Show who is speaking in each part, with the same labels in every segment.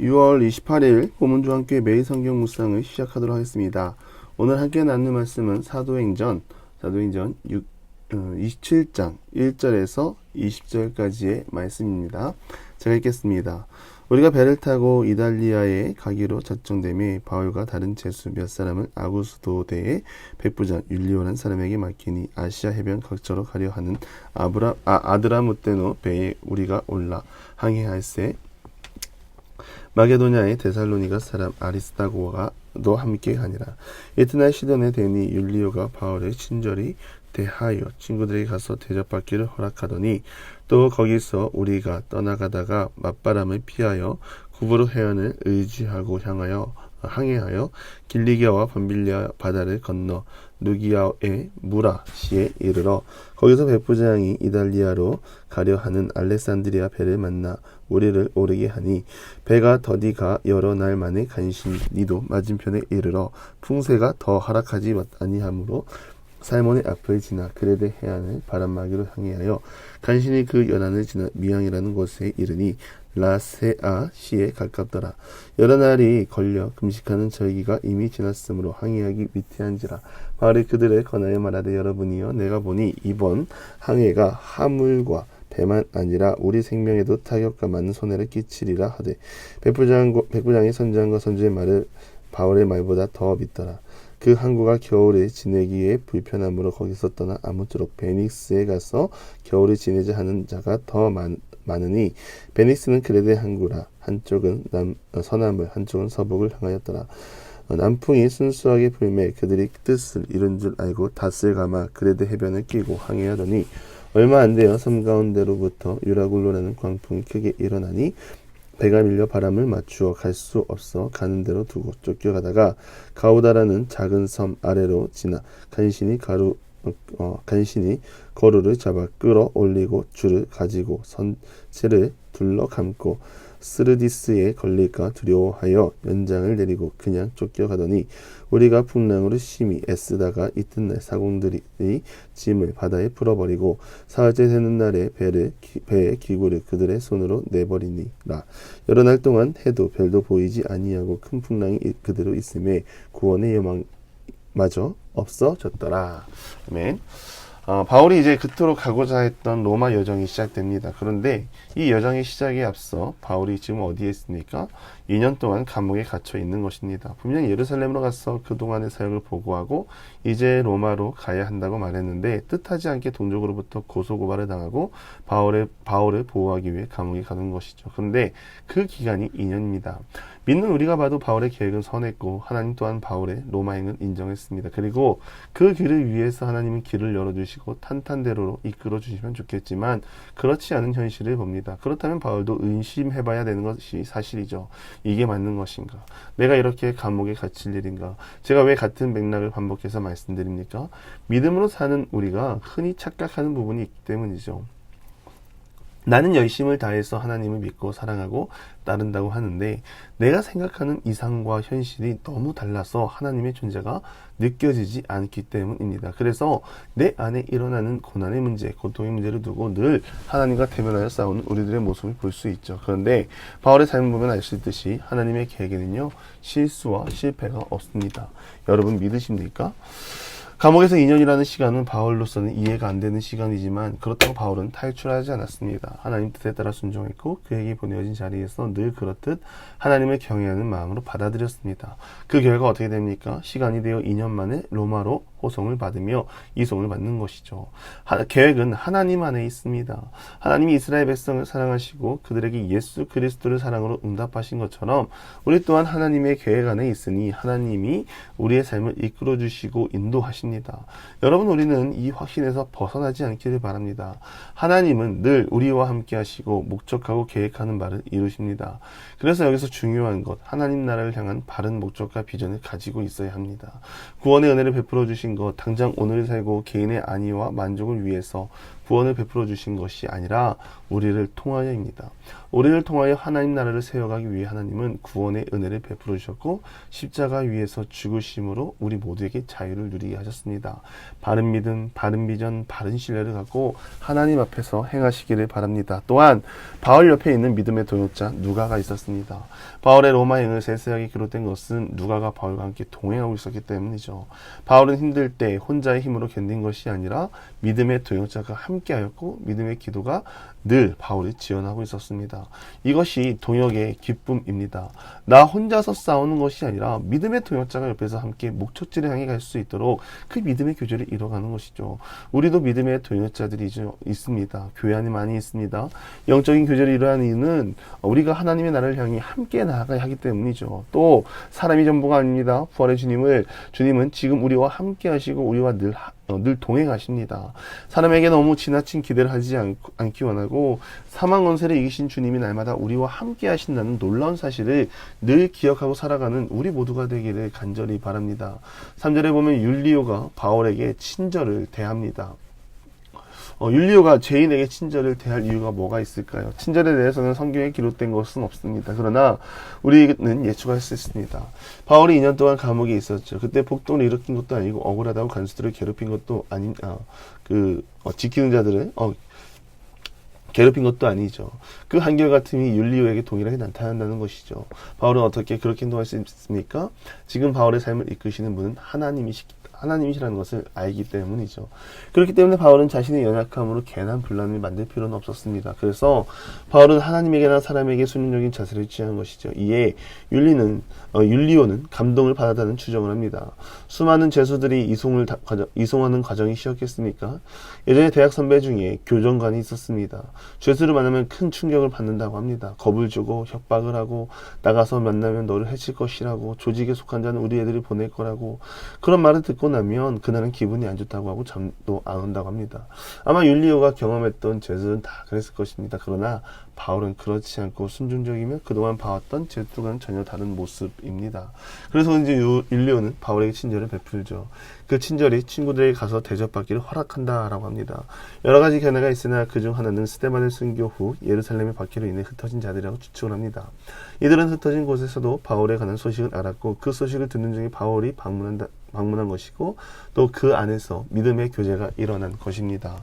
Speaker 1: 6월 28일 고문주 함께 매일 성경 묵상을 시작하도록 하겠습니다. 오늘 함께 나눌 말씀은 사도행전 27장 1절에서 20절까지의 말씀입니다. 제가 읽겠습니다. 우리가 배를 타고 이달리아에 가기로 작정되매 바울과 다른 제수 몇 사람을 아구스도대의 백부장 율리오라는 사람에게 맡기니 아시아 해변 각처로 가려 하는 아드라무떼노 배에 우리가 올라 항해할세 마게도냐의 데살로니가 사람 아리스다고가도 함께 가니라. 이튿날 시돈에 되니 율리오가 바울의 친절히 대하여 친구들에게 가서 대접받기를 허락하더니 또 거기서 우리가 떠나가다가 맞바람을 피하여 구브로 해안을 의지하고 항해하여 길리기아와 밤빌리아 바다를 건너 누기아의 무라시에 이르러 거기서 백부장이 이달리아로 가려 하는 알렉산드리아 배를 만나 우리를 오르게 하니 배가 더디가 여러 날 만에 간신히도 맞은편에 이르러 풍세가 더 허락하지 아니하므로 살몬의 앞을 지나 그레데 해안을 바람막이로 항해하여 간신히 그 연안을 지나 미양이라는 곳에 이르니 라세아 시에 가깝더라. 여러 날이 걸려 금식하는 절기가 이미 지났으므로 항해하기 위태한지라. 바울이 그들을 권하여 말하되 여러분이여 내가 보니 이번 항해가 화물과 배만 아니라 우리 생명에도 타격과 많은 손해를 끼치리라 하되 백부장이 선장과 선주의 말을 바울의 말보다 더 믿더라. 그 항구가 겨울에 지내기에 불편함으로 거기서 떠나 아무쪼록 베닉스에 가서 겨울을 지내자 하는 자가 더 많으니 베닉스는 그레데 항구라. 한쪽은 서남을 한쪽은 서북을 향하였더라. 남풍이 순수하게 불매 그들이 뜻을 이룬 줄 알고 닷을 감아 그레데 해변을 끼고 항해하더니 얼마 안 되어 섬 가운데로부터 유라굴로라는 광풍이 크게 일어나니 배가 밀려 바람을 맞추어 갈 수 없어 가는 대로 두고 쫓겨가다가 가우다라는 작은 섬 아래로 지나 간신히 거루를 잡아 끌어 올리고 줄을 가지고 선체를 둘러 감고 스르디스에 걸릴까 두려워하여 연장을 내리고 그냥 쫓겨가더니 우리가 풍랑으로 심히 애쓰다가 이튿날 사공들이 짐을 바다에 풀어버리고 사흘째 되는 날에 배의 기구를 그들의 손으로 내버리니라. 여러 날 동안 해도 별도 보이지 아니하고 큰 풍랑이 그대로 있음에 구원의 여망마저 없어졌더라. 아멘. 바울이 이제 그토록 가고자 했던 로마 여정이 시작됩니다. 그런데 이 여정의 시작에 앞서 바울이 지금 어디에 있습니까? 2년 동안 감옥에 갇혀 있는 것입니다. 분명히 예루살렘으로 가서 그동안의 사역을 보고하고 이제 로마로 가야 한다고 말했는데 뜻하지 않게 동족으로부터 고소고발을 당하고 바울을 보호하기 위해 감옥에 가는 것이죠. 그런데 그 기간이 2년입니다. 믿는 우리가 봐도 바울의 계획은 선했고 하나님 또한 바울의 로마행을 인정했습니다. 그리고 그 길을 위해서 하나님은 길을 열어주시고 탄탄대로로 이끌어 주시면 좋겠지만 그렇지 않은 현실을 봅니다. 그렇다면 바울도 의심해봐야 되는 것이 사실이죠. 이게 맞는 것인가? 내가 이렇게 감옥에 갇힐 일인가? 제가 왜 같은 맥락을 반복해서 말씀드립니까? 믿음으로 사는 우리가 흔히 착각하는 부분이 있기 때문이죠. 나는 열심을 다해서 하나님을 믿고 사랑하고 따른다고 하는데 내가 생각하는 이상과 현실이 너무 달라서 하나님의 존재가 느껴지지 않기 때문입니다. 그래서 내 안에 일어나는 고난의 문제, 고통의 문제를 두고 늘 하나님과 대면하여 싸우는 우리들의 모습을 볼 수 있죠. 그런데 바울의 삶을 보면 알 수 있듯이 하나님의 계획에는요 실수와 실패가 없습니다. 여러분 믿으십니까? 감옥에서 2년이라는 시간은 바울로서는 이해가 안 되는 시간이지만 그렇다고 바울은 탈출하지 않았습니다. 하나님 뜻에 따라 순종했고 그에게 보내어진 자리에서 늘 그렇듯 하나님을 경외하는 마음으로 받아들였습니다. 그 결과 어떻게 됩니까? 시간이 되어 2년 만에 로마로 호송을 받으며 이송을 받는 것이죠. 계획은 하나님 안에 있습니다. 하나님이 이스라엘 백성을 사랑하시고 그들에게 예수 그리스도를 사랑으로 응답하신 것처럼 우리 또한 하나님의 계획 안에 있으니 하나님이 우리의 삶을 이끌어 주시고 인도하십니다. 여러분 우리는 이 확신에서 벗어나지 않기를 바랍니다. 하나님은 늘 우리와 함께 하시고 목적하고 계획하는 바를 이루십니다. 그래서 여기서 중요한 것, 하나님 나라를 향한 바른 목적과 비전을 가지고 있어야 합니다. 구원의 은혜를 베풀어 주신 것, 당장 오늘 살고 개인의 안위와 만족을 위해서 구원을 베풀어 주신 것이 아니라 우리를 통하여입니다. 우리를 통하여 하나님 나라를 세워가기 위해 하나님은 구원의 은혜를 베풀어 주셨고 십자가 위에서 죽으심으로 우리 모두에게 자유를 누리게 하셨습니다. 바른 믿음, 바른 비전, 바른 신뢰를 갖고 하나님 앞에서 행하시기를 바랍니다. 또한 바울 옆에 있는 믿음의 동역자 누가가 있었습니다. 바울의 로마행을 세세하게 기록된 것은 누가가 바울과 함께 동행하고 있었기 때문이죠. 바울은 힘들 때 혼자의 힘으로 견딘 것이 아니라 믿음의 동역자가 함께하였고 믿음의 기도가 늘 바울이 지원하고 있었습니다. 이것이 동역의 기쁨입니다. 나 혼자서 싸우는 것이 아니라 믿음의 동역자가 옆에서 함께 목적지를 향해 갈 수 있도록 그 믿음의 교제를 이뤄가는 것이죠. 우리도 믿음의 동역자들이 있습니다. 교회 안에 많이 있습니다. 영적인 교제를 이루는 이유는 우리가 하나님의 나라를 향해 함께 나아가야 하기 때문이죠. 또 사람이 전부가 아닙니다. 부활의 주님은 지금 우리와 함께 하시고 우리와 늘 동행하십니다. 사람에게 너무 지나친 기대를 하지 않기 원하고 사망 권세를 이기신 주님이 날마다 우리와 함께 하신다는 놀라운 사실을 늘 기억하고 살아가는 우리 모두가 되기를 간절히 바랍니다. 3절에 보면 율리오가 바울에게 친절을 대합니다. 율리오가 죄인에게 친절을 대할 이유가 뭐가 있을까요? 친절에 대해서는 성경에 기록된 것은 없습니다. 그러나 우리는 예측할 수 있습니다. 바울이 2년 동안 감옥에 있었죠. 그때 폭동을 일으킨 것도 아니고 억울하다고 간수들을 괴롭힌 것도 지키는 자들을 괴롭힌 것도 아니죠. 그 한결같음이 율리오에게 동일하게 나타난다는 것이죠. 바울은 어떻게 그렇게 행동할 수 있습니까? 지금 바울의 삶을 이끄시는 분은 하나님이시라는 것을 알기 때문이죠. 그렇기 때문에 바울은 자신의 연약함으로 괜한 분란을 만들 필요는 없었습니다. 그래서 바울은 하나님에게나 사람에게 순종적인 자세를 취한 것이죠. 이에 율리오는 감동을 받았다는 추정을 합니다. 수많은 죄수들이 이송하는 과정이 쉬웠겠습니까? 예전에 대학 선배 중에 교정관이 있었습니다. 죄수를 만나면 큰 충격을 받는다고 합니다. 겁을 주고 협박을 하고 나가서 만나면 너를 해칠 것이라고, 조직에 속한 자는 우리 애들이 보낼 거라고, 그런 말을 듣고 나면 그날은 기분이 안 좋다고 하고 잠도 안 온다고 합니다. 아마 율리오가 경험했던 죄수는 다 그랬을 것입니다. 그러나 바울은 그렇지 않고 순종적이며 그동안 봐왔던 죄수와는 전혀 다른 모습입니다. 그래서 이제 율리오는 바울에게 친절을 베풀죠. 그 친절이 친구들에게 가서 대접받기를 허락한다라고 합니다. 여러 가지 견해가 있으나 그중 하나는 스데반의 순교 후 예루살렘의 박해로 인해 흩어진 자들이라고 추측을 합니다. 이들은 흩어진 곳에서도 바울에 관한 소식을 알았고 그 소식을 듣는 중에 바울이 방문한 것이고 또 그 안에서 믿음의 교제가 일어난 것입니다.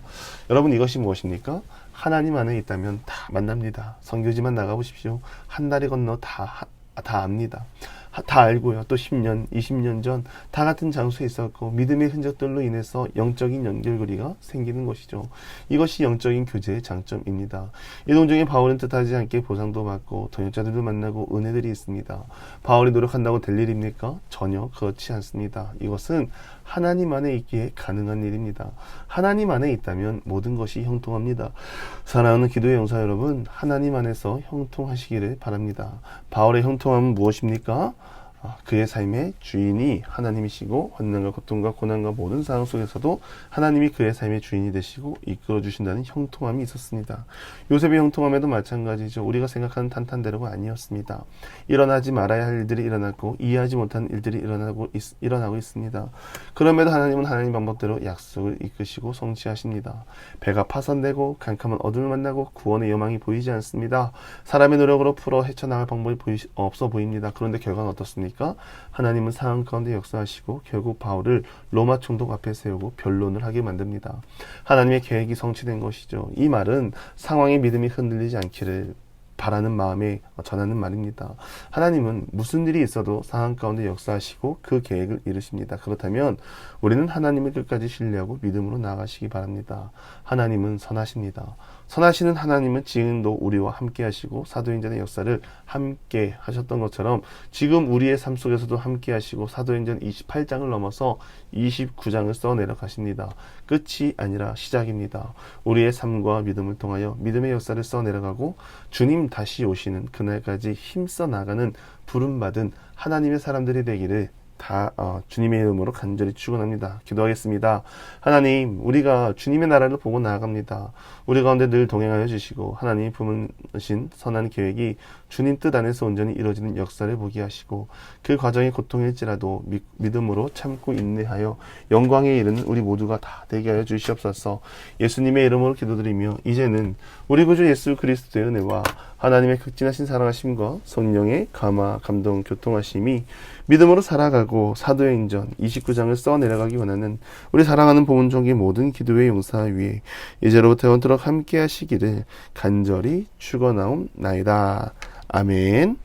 Speaker 1: 여러분, 이것이 무엇입니까? 하나님 안에 있다면 다 만납니다. 선교지만 나가보십시오. 한 다리 건너 다 압니다. 다 알고요. 또 10년, 20년 전 다 같은 장소에 있었고 믿음의 흔적들로 인해서 영적인 연결고리가 생기는 것이죠. 이것이 영적인 교제의 장점입니다. 이동 중에 바울은 뜻하지 않게 보상도 받고 동역자들도 만나고 은혜들이 있습니다. 바울이 노력한다고 될 일입니까? 전혀 그렇지 않습니다. 이것은 하나님 안에 있기에 가능한 일입니다. 하나님 안에 있다면 모든 것이 형통합니다. 사랑하는 기도의 영사 여러분, 하나님 안에서 형통하시기를 바랍니다. 바울의 형통함은 무엇입니까? 그의 삶의 주인이 하나님이시고 환난과 고통과 고난과 모든 상황 속에서도 하나님이 그의 삶의 주인이 되시고 이끌어 주신다는 형통함이 있었습니다. 요셉의 형통함에도 마찬가지죠. 우리가 생각하는 탄탄대로가 아니었습니다. 일어나지 말아야 할 일들이 일어났고 이해하지 못한 일들이 일어나고 있습니다. 그럼에도 하나님은 하나님 방법대로 약속을 이끄시고 성취하십니다. 배가 파손되고 캄캄한 어둠을 만나고 구원의 여망이 보이지 않습니다. 사람의 노력으로 풀어 헤쳐나갈 방법이 없어 보입니다. 그런데 결과는 어떻습니까? 하나님은 상황 가운데 역사하시고 결국 바울을 로마 총독 앞에 세우고 변론을 하게 만듭니다. 하나님의 계획이 성취된 것이죠. 이 말은 상황의 믿음이 흔들리지 않기를 바라는 마음에 전하는 말입니다. 하나님은 무슨 일이 있어도 상황 가운데 역사하시고 그 계획을 이루십니다. 그렇다면 우리는 하나님을 끝까지 신뢰하고 믿음으로 나아가시기 바랍니다. 하나님은 선하십니다. 선하시는 하나님은 지금도 우리와 함께 하시고 사도행전의 역사를 함께 하셨던 것처럼 지금 우리의 삶 속에서도 함께 하시고 사도행전 28장을 넘어서 29장을 써내려 가십니다. 끝이 아니라 시작입니다. 우리의 삶과 믿음을 통하여 믿음의 역사를 써내려가고 주님 다시 오시는 그날까지 힘써 나가는 부름받은 하나님의 사람들이 되기를 주님의 이름으로 간절히 축원합니다. 기도하겠습니다. 하나님, 우리가 주님의 나라를 보고 나아갑니다. 우리 가운데 늘 동행하여 주시고 하나님이 품으신 선한 계획이 주님 뜻 안에서 온전히 이루어지는 역사를 보게 하시고 그 과정이 고통일지라도 믿음으로 참고 인내하여 영광에 이르는 우리 모두가 다 되게 하여 주시옵소서. 예수님의 이름으로 기도드리며 이제는 우리 구주 예수 그리스도의 은혜와 하나님의 극진하신 사랑하심과 성령의 감화, 감동, 교통하심이 믿음으로 살아가고 사도행전 29장을 써내려가기 원하는 우리 사랑하는 보문종의 모든 기도의 용사 위에 이제로부터 영원토록 함께 하시기를 간절히 축원하옵나이다. 아멘.